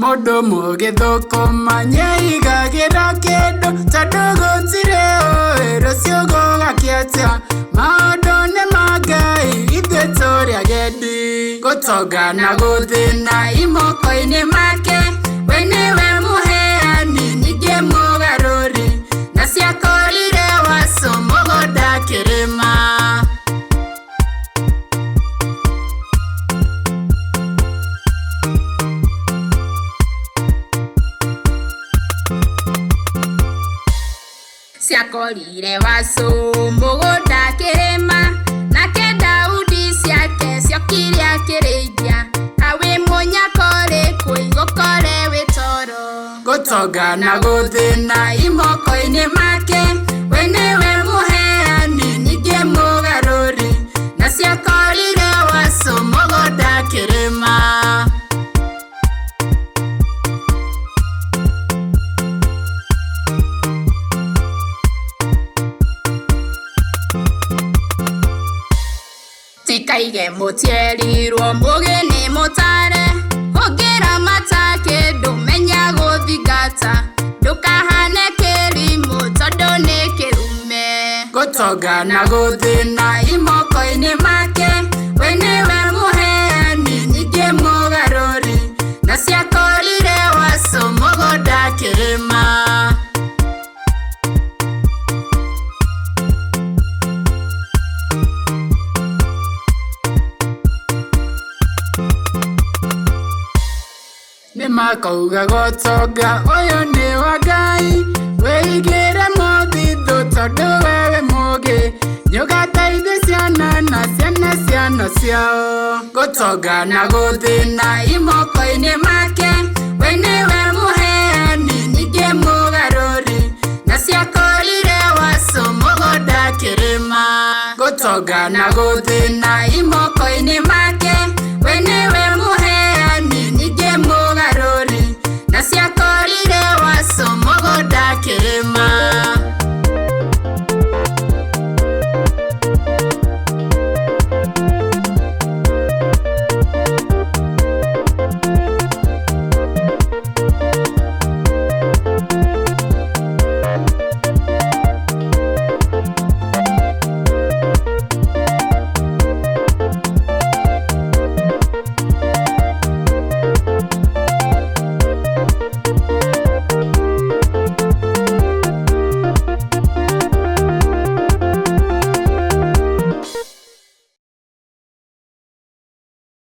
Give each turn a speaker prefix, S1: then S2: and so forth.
S1: Modo muge thukuma nyeigagira kindu tondu gutire rucio gugakiatia maundu ni ma Ngai ithuĩ tũrĩ agendi gutonga na guthina imoko-ini make we niwe muheani ningĩ mũgarũri na ciakorire wacu mũgũnda kĩrĩma. Ciakorire wacu mũgũnda kĩrĩma nake Daudi ciake ciokire akĩrĩithia awi mũnyakore kwĩgũkore wĩ toro gutonga na guthina imoko-ini make we niwe muheani ningĩ mũgarũri na ciakorire wacu mũgũnda kĩrĩma. Tikaige mũtierirwo mũgĩ nĩ mũtare ũngĩramata kĩndũ menya gũthingata ndũkahane kĩrimũ tondũ nĩ kĩrume gutonga na guthina imoko-ini make we niwe muheani ningĩ mũgarũri na ciakorire wacu mũgũnda kĩrĩma. Nimakauga gutonga uyu ni wa Ngai wĩigĩre mũthithũ tondũ wewe mũgĩ nĩũgateithia ciana na ciana ciao gutonga na guthina imoko-ini make we niwe muheani ningĩ mũgarũri na ciakorire wacu mũgũnda kĩrĩma gutonga na guthina imoko-ini make